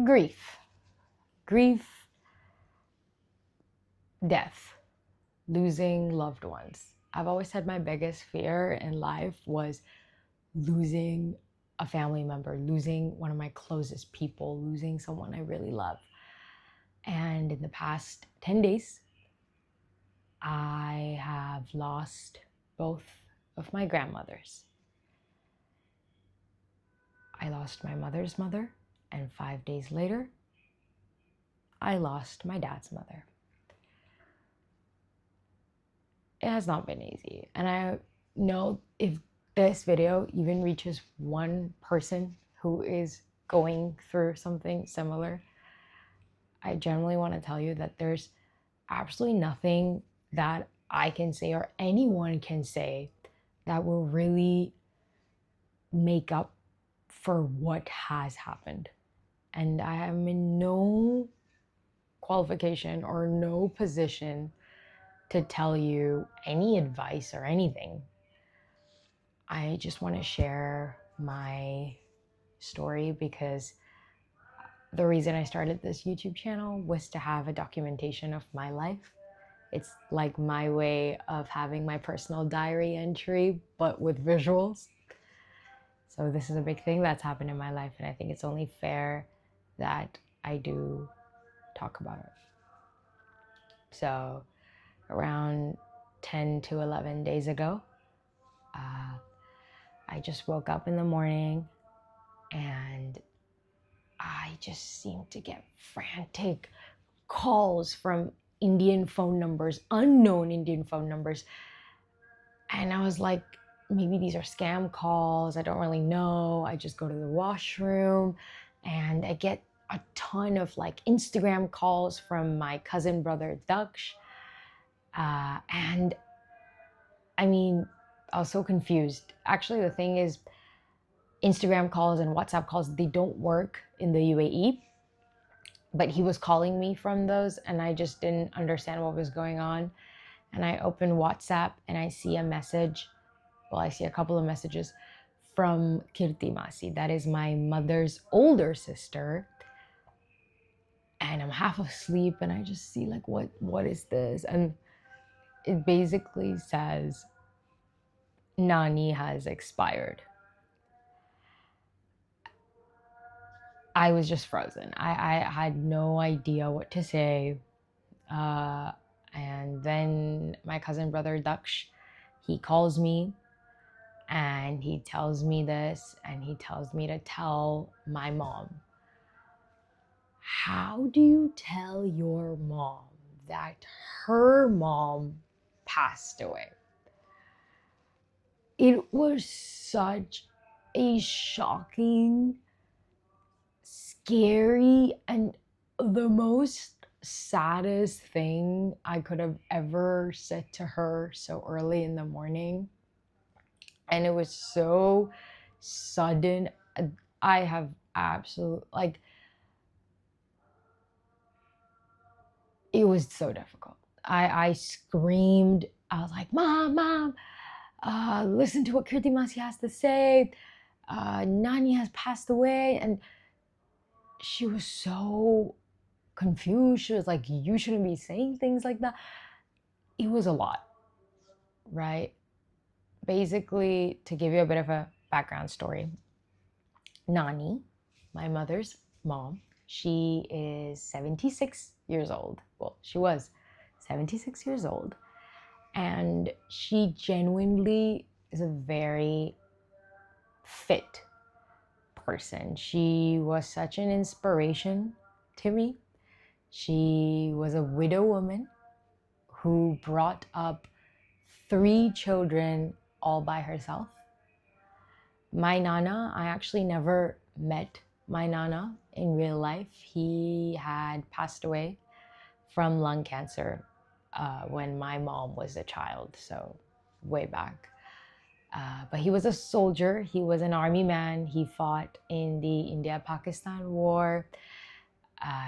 Grief. Grief, death, losing loved ones. I've always said my biggest fear in life was losing a family member, losing one of my closest people, losing someone I really love. And in the past 10 days, I have lost both of my grandmothers. I lost my mother's mother, and 5 days later, I lost my dad's mother. It has not been easy. And I know if this video even reaches one person who is going through something similar, I generally want to tell you that there's absolutely nothing that I can say or anyone can say that will really make up for what has happened. And I am in no qualification or no position to tell you any advice or anything. I just want to share my story because the reason I started this YouTube channel was to have a documentation of my life. It's like my way of having my personal diary entry, but with visuals. So this is a big thing that's happened in my life, and I think it's only fair that I do talk about it. So around 10 to 11 days ago, I just woke up in the morning and I just seemed to get frantic calls from Indian phone numbers, unknown Indian phone numbers. And I was like, maybe these are scam calls. I don't really know. I just go to the washroom and I get a ton of like Instagram calls from my cousin brother Daksh. And I mean, I was so confused. Actually, the thing is, Instagram calls and WhatsApp calls, they don't work in the UAE. But he was calling me from those and I just didn't understand what was going on. And I open WhatsApp and I see a message. Well, I see a couple of messages from Kirti Masi. That is my mother's older sister. And I'm half asleep and I just see like, what is this? And it basically says, Nani has expired. I was just frozen. I had no idea what to say. And then my cousin brother Daksh, he calls me and he tells me this, and he tells me to tell my mom. How do you tell your mom that her mom passed away? It was such a shocking, scary, and the most saddest thing I could have ever said to her so early in the morning. And it was so sudden. I have absolute, like, it was so difficult. I screamed. I was like, Mom, listen to what Kirti Masi has to say. Nani has passed away. And she was so confused. She was like, you shouldn't be saying things like that. It was a lot, right? Basically, to give you a bit of a background story, Nani, my mother's mom, she is 76 years old. Well, she was 76 years old. And she genuinely is a very fit person. She was such an inspiration to me. She was a widow woman who brought up 3 children all by herself. My Nana, I actually never met my Nana in real life. He had passed away from lung cancer when my mom was a child, so way back. But he was a soldier. He was an army man. He fought in the India-Pakistan war.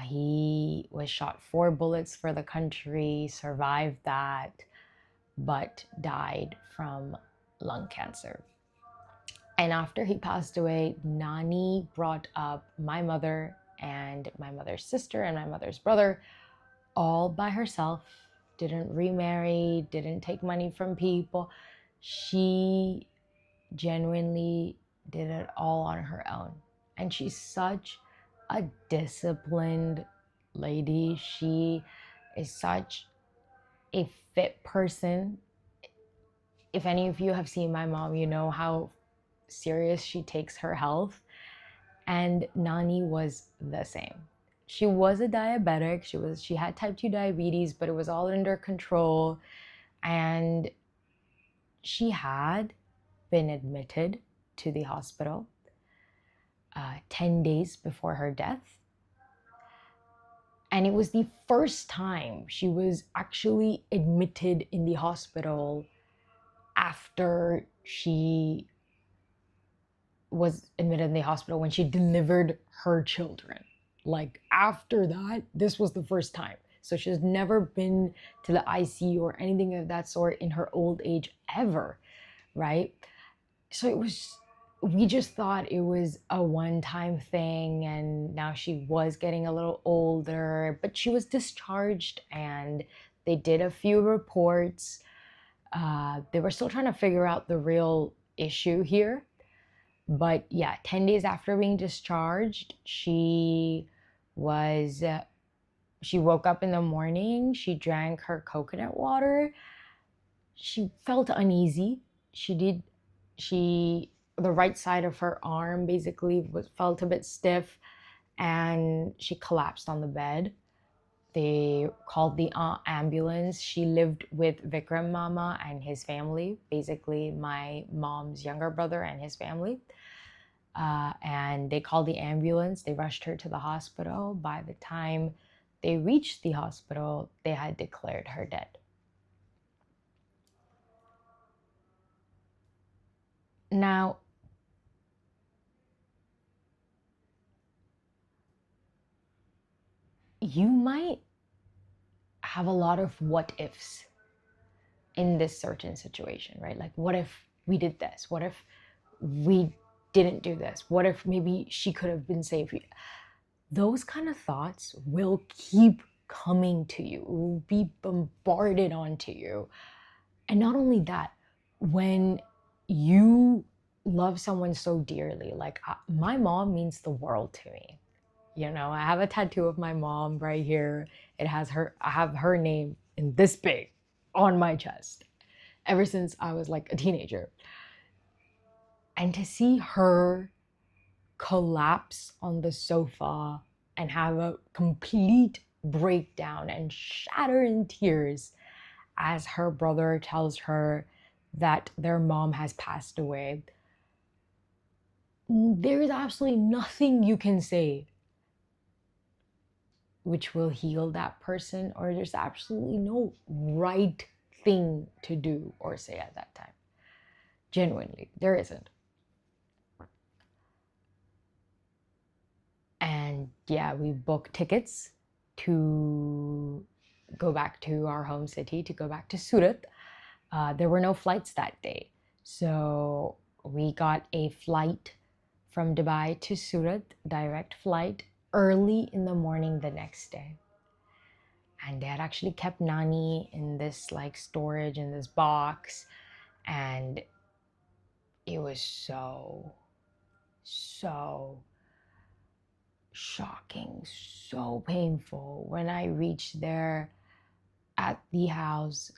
He was shot 4 bullets for the country, survived that, but died from lung cancer. And after he passed away, Nani brought up my mother and my mother's sister and my mother's brother, all by herself, didn't remarry, didn't take money from people. She genuinely did it all on her own. And she's such a disciplined lady. She is such a fit person. If any of you have seen my mom, you know how serious she takes her health. And Nani was the same. She was a diabetic. She had type 2 diabetes, but it was all under control. And she had been admitted to the hospital 10 days before her death. And it was the first time she was actually admitted in the hospital after she was admitted in the hospital when she delivered her children. Like after that, this was the first time. So she's never been to the ICU or anything of that sort in her old age ever, right? So we just thought it was a one-time thing, and now she was getting a little older, but she was discharged and they did a few reports. They were still trying to figure out the real issue here. But yeah, 10 days after being discharged, she woke up in the morning, she drank her coconut water. She felt uneasy. The right side of her arm basically felt a bit stiff, and she collapsed on the bed. They called the ambulance. She lived with Vikram Mama and his family, basically my mom's younger brother and his family. And they called the ambulance. They rushed her to the hospital. By the time they reached the hospital, they had declared her dead. Now, you might have a lot of what ifs in this certain situation, right? Like, what if we did this? What if we didn't do this? What if maybe she could have been saved? Those kind of thoughts will keep coming to you, will be bombarded onto you. And not only that, when you love someone so dearly, like my mom means the world to me. You know, I have a tattoo of my mom right here. I have her name in this big on my chest ever since I was like a teenager. And to see her collapse on the sofa and have a complete breakdown and shatter in tears as her brother tells her that their mom has passed away, there is absolutely nothing you can say which will heal that person, or there's absolutely no right thing to do or say at that time. Genuinely, there isn't. And yeah, we booked tickets to go back to our home city, to go back to Surat. There were no flights that day. So we got a flight from Dubai to Surat, direct flight, early in the morning the next day. And they had actually kept Nani in this like storage in this box. And it was so shocking, so painful. When I reached there at the house,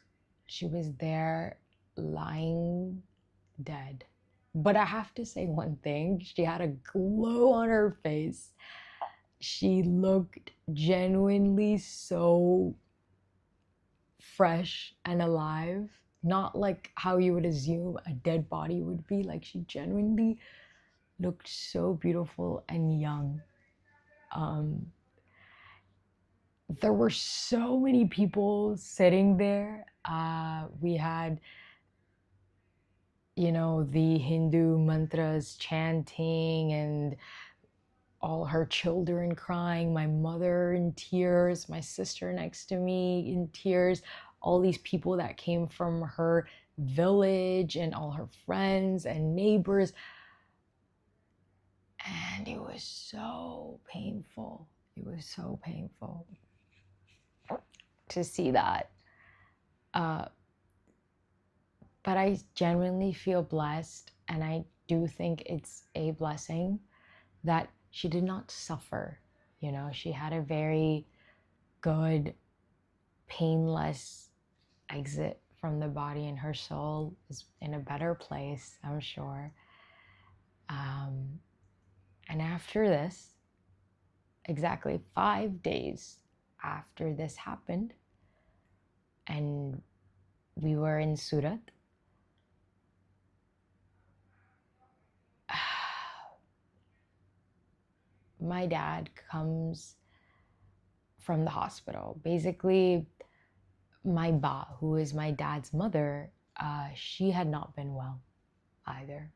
she was there lying dead. But I have to say one thing, she had a glow on her face. She looked genuinely so fresh and alive. Not like how you would assume a dead body would be. Like, she genuinely looked so beautiful and young. There were so many people sitting there. We had, you know, the Hindu mantras chanting and all her children crying, my mother in tears, my sister next to me in tears, all these people that came from her village and all her friends and neighbors. And it was so painful. It was so painful to see that. But I genuinely feel blessed, and I do think it's a blessing that she did not suffer. You know, she had a very good, painless exit from the body, and her soul is in a better place, I'm sure. And after this, exactly 5 days after this happened, and we were in Surat, my dad comes from the hospital. Basically, my ba, who is my dad's mother, she had not been well either.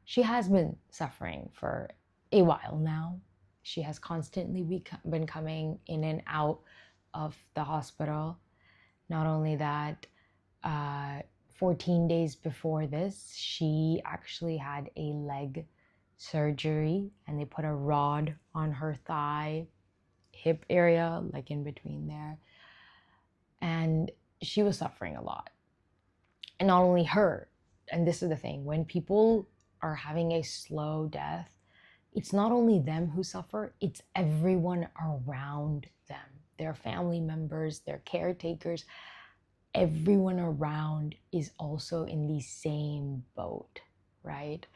She has been suffering for a while now. She has constantly been coming in and out of the hospital. Not only that, 14 days before this, she actually had a leg surgery, and they put a rod on her thigh, hip area, like in between there. And she was suffering a lot. And not only her, and this is the thing, when people are having a slow death, it's not only them who suffer, it's everyone around them. Their family members, their caretakers, everyone around is also in the same boat, right?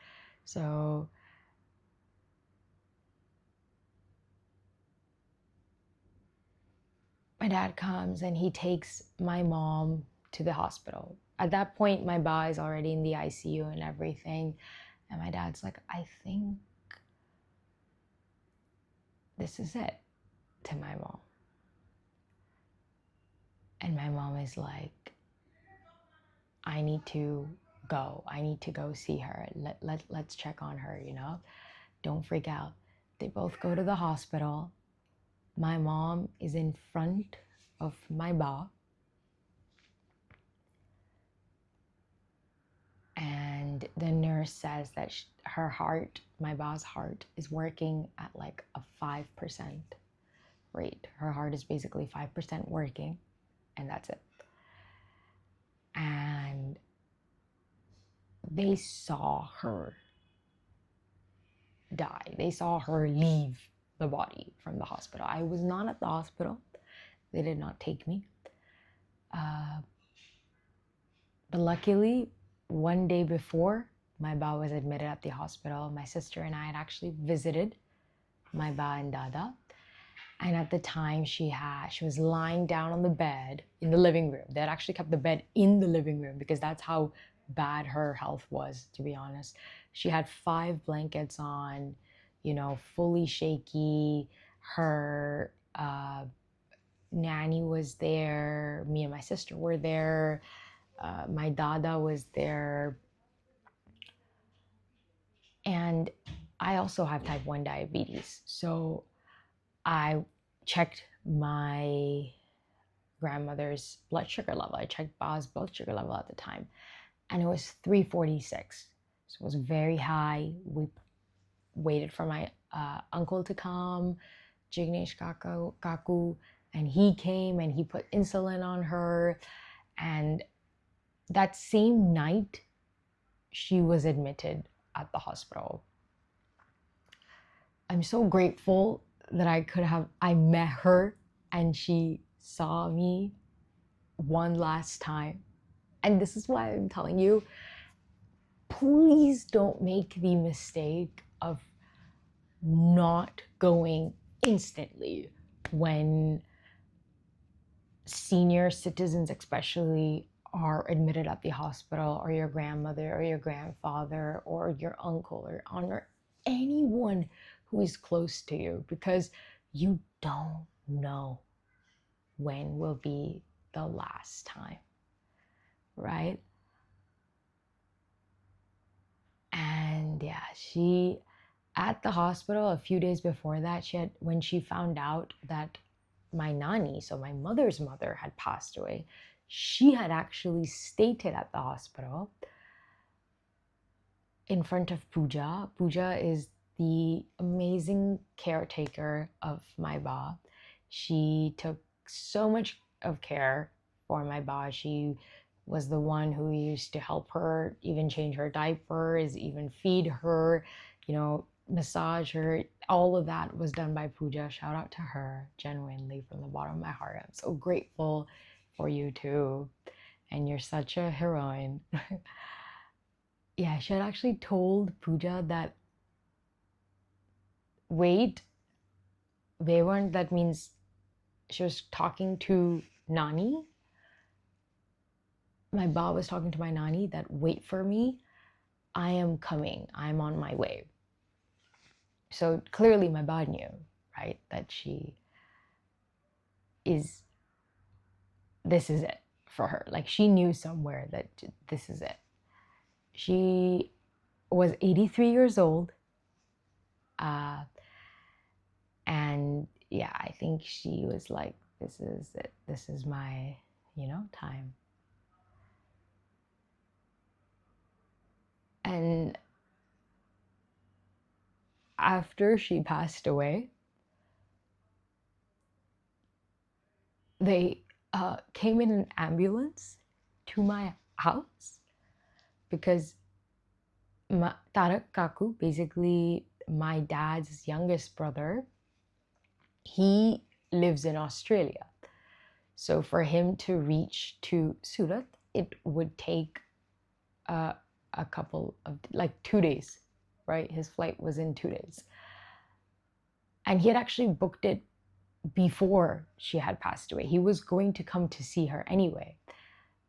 So my dad comes and he takes my mom to the hospital. At that point, my ba is already in the ICU and everything. And my dad's like, I think this is it, to my mom. And my mom is like, I need to go. I need to go see her. Let's check on her, you know? Don't freak out. They both go to the hospital. My mom is in front of my ba. And the nurse says that her heart, my ba's heart, is working at like a 5% rate. Her heart is basically 5% working, and that's it. And they saw her die. They saw her leave the body from the hospital. I was not at the hospital. They did not take me. But luckily, one day before my ba was admitted at the hospital, my sister and I had actually visited my ba and dada. And at the time, she was lying down on the bed in the living room. They had actually kept the bed in the living room because that's how bad her health was, to be honest. She had 5 blankets on, you know, fully shaky. Her nanny was there. Me and my sister were there. My dada was there. And I also have type 1 diabetes. So I checked my grandmother's blood sugar level. I checked ba's blood sugar level at the time, and it was 346. So it was very high. We waited for my uncle to come, Jignesh Kaku, and he came and he put insulin on her. And that same night, she was admitted at the hospital. I'm so grateful that I met her and she saw me one last time. And this is why I'm telling you, please don't make the mistake of not going instantly when senior citizens especially are admitted at the hospital, or your grandmother or your grandfather or your uncle or aunt or anyone who is close to you, because you don't know when will be the last time, right? And yeah, she at the hospital a few days before that, when she found out that my Nani, so my mother's mother, had passed away, she had actually stated at the hospital in front of Puja. Puja is the amazing caretaker of my ba. She took so much of care for my ba. She was the one who used to help her even change her diapers, even feed her, massage her. All of that was done by Pooja. Shout out to her, genuinely, from the bottom of my heart. I'm so grateful for you too. And you're such a heroine. Yeah, she had actually told Pooja that, wait, they weren't, that means she was talking to Nani. My ba was talking to my Nani that, wait for me, I am coming, I'm on my way. So clearly my ba knew, right, that this is it for her. Like, she knew somewhere that this is it. She was 83 years old. And yeah, I think she was like, this is it. This is my, time. And after she passed away, they came in an ambulance to my house because Tarak Kaku, basically my dad's youngest brother, he lives in Australia. So for him to reach to Surat, it would take a couple of, like, 2 days, right? His flight was in 2 days. And he had actually booked it before she had passed away. He was going to come to see her anyway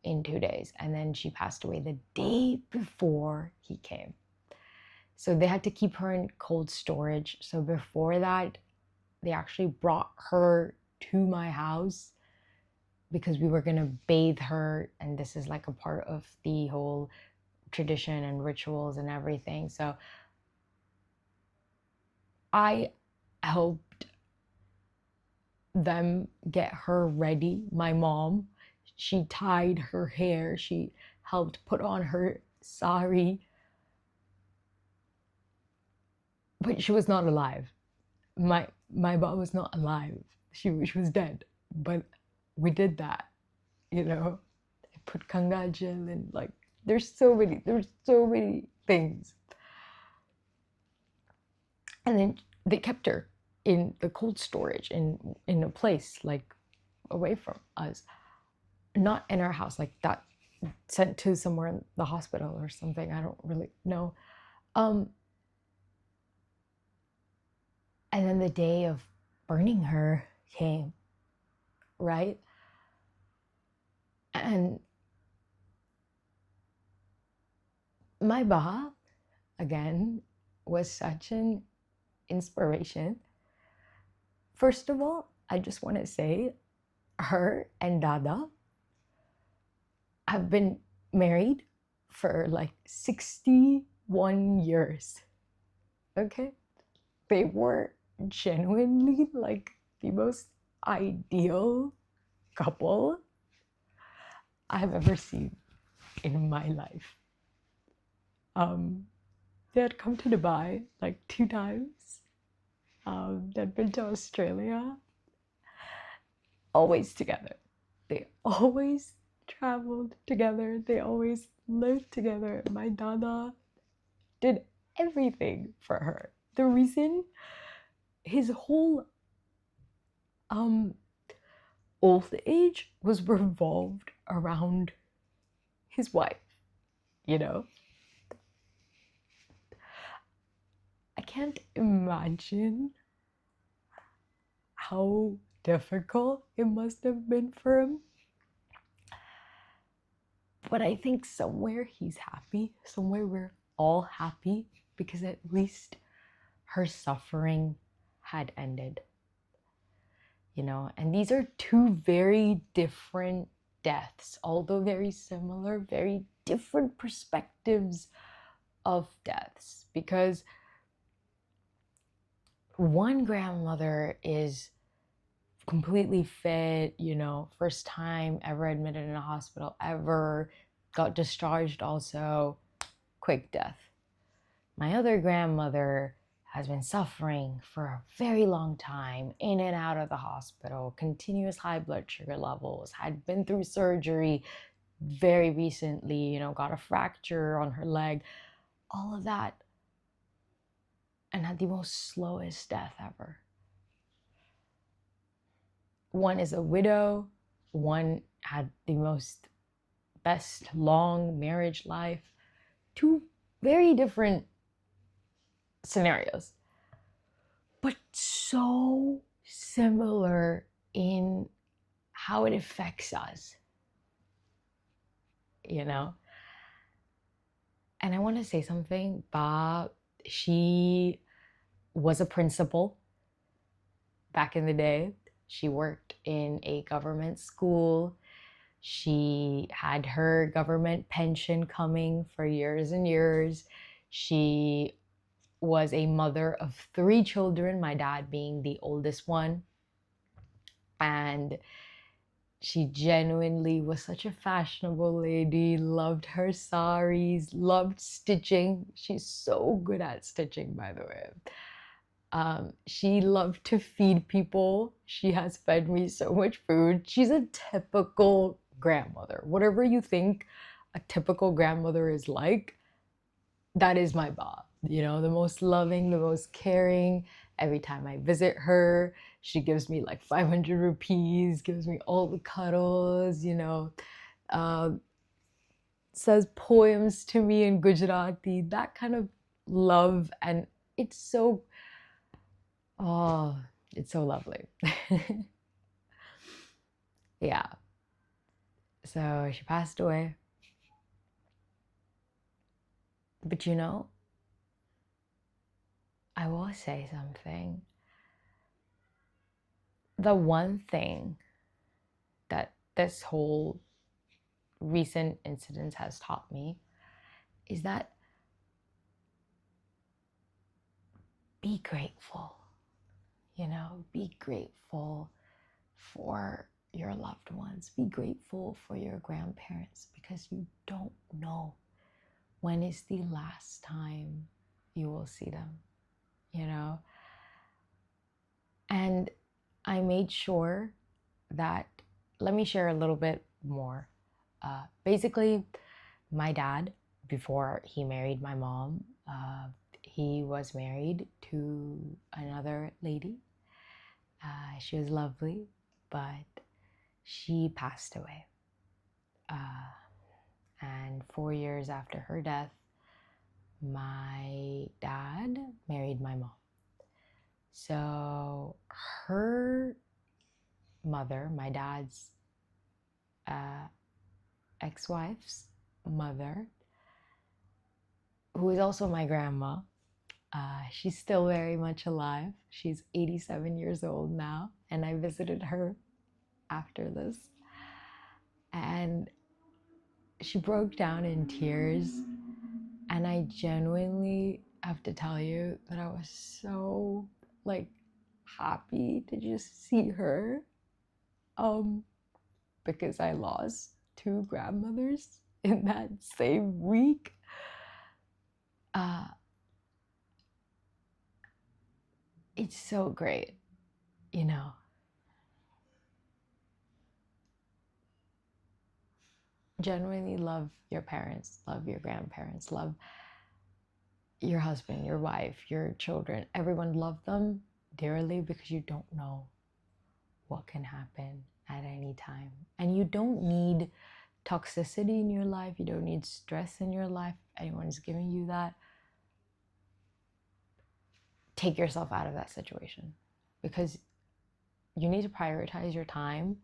in 2 days. And then she passed away the day before he came. So they had to keep her in cold storage. So before that, they actually brought her to my house because we were going to bathe her. And this is like a part of the whole tradition and rituals and everything. So I helped them get her ready. My mom, she tied her hair. She helped put on her sari. But she was not alive. My mom was not alive. She was dead. But we did that, I put kangajal and, like, there's so many things. And then they kept her in the cold storage in a place, like, away from us, not in our house, like that, sent to somewhere in the hospital or something. I don't really know. And then the day of burning her came, right? And my ba, again, was such an inspiration. First of all, I just want to say, her and Dada have been married for like 61 years. Okay? They were genuinely like the most ideal couple I've ever seen in my life. They had come to Dubai like 2 times. They'd been to Australia. Always together. They always traveled together. They always lived together. My Dada did everything for her. The reason his whole old age was revolved around his wife, I can't imagine how difficult it must have been for him. But I think somewhere he's happy. Somewhere we're all happy, because at least her suffering had ended. And these are 2 very different deaths, although very similar, very different perspectives of deaths. Because one grandmother is completely fit, first time ever admitted in a hospital ever, got discharged also, quick death. My other grandmother has been suffering for a very long time, in and out of the hospital, continuous high blood sugar levels, had been through surgery very recently, you know, got a fracture on her leg, all of that, and had the most slowest death ever. One is a widow, one had the most best long marriage life. Two very different scenarios, but so similar in how it affects us, you know? And I want to say something. Ba, she was a principal back in the day. She worked in a government school. She had her government pension coming for years and years. She was a mother of 3 children, my dad being the oldest one. And she genuinely was such a fashionable lady, loved her saris, loved stitching. She's so good at stitching, by the way. She loved to feed people. She has fed me so much food. She's a typical grandmother. Whatever you think a typical grandmother is like, that is my Bob. You know, the most loving, the most caring. Every time I visit her, she gives me like 500 rupees, gives me all the cuddles, you know, says poems to me in Gujarati, that kind of love. And it's so, oh, it's so lovely. Yeah. So she passed away. But you know, I will say something. The one thing that this whole recent incident has taught me is that be grateful, you know, be grateful for your loved ones, be grateful for your grandparents, because you don't know when is the last time you will see them, you know. And I made sure that, let me share a little bit more. Basically, my dad, before he married my mom, he was married to another lady. She was lovely, but she passed away. And 4 years after her death, my dad married my mom. So her mother, my dad's ex-wife's mother, who is also my grandma, she's still very much alive. She's 87 years old now, and I visited her after this. And she broke down in tears, and I genuinely have to tell you that I was so like happy to just see her, because I lost 2 grandmothers in that same week. It's so great, you know. Genuinely love your parents, love your grandparents, love your husband, your wife, your children. Everyone love them dearly, because you don't know what can happen at any time. And you don't need toxicity in your life. You don't need stress in your life. If anyone's giving you that, take yourself out of that situation, because you need to prioritize your time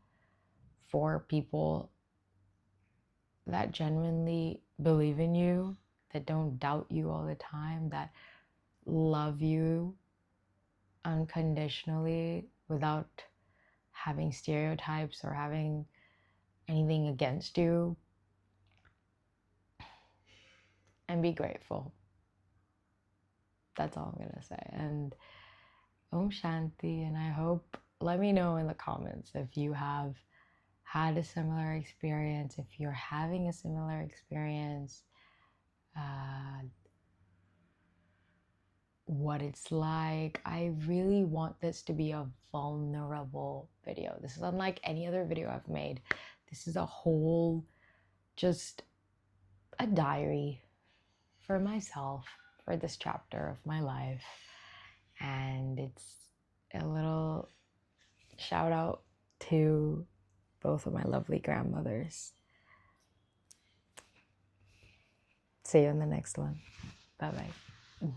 for people that genuinely believe in you, that don't doubt you all the time, that love you unconditionally without having stereotypes or having anything against you. And be grateful. That's all I'm gonna say. And Om Shanti. And I hope, let me know in the comments if you have had a similar experience, if you're having a similar experience. what it's like. I really want this to be a vulnerable video. This is unlike any other video I've made. This is a whole, just a diary for myself, for this chapter of my life. And it's a little shout out to both of my lovely grandmothers. See you in the next one. Bye-bye.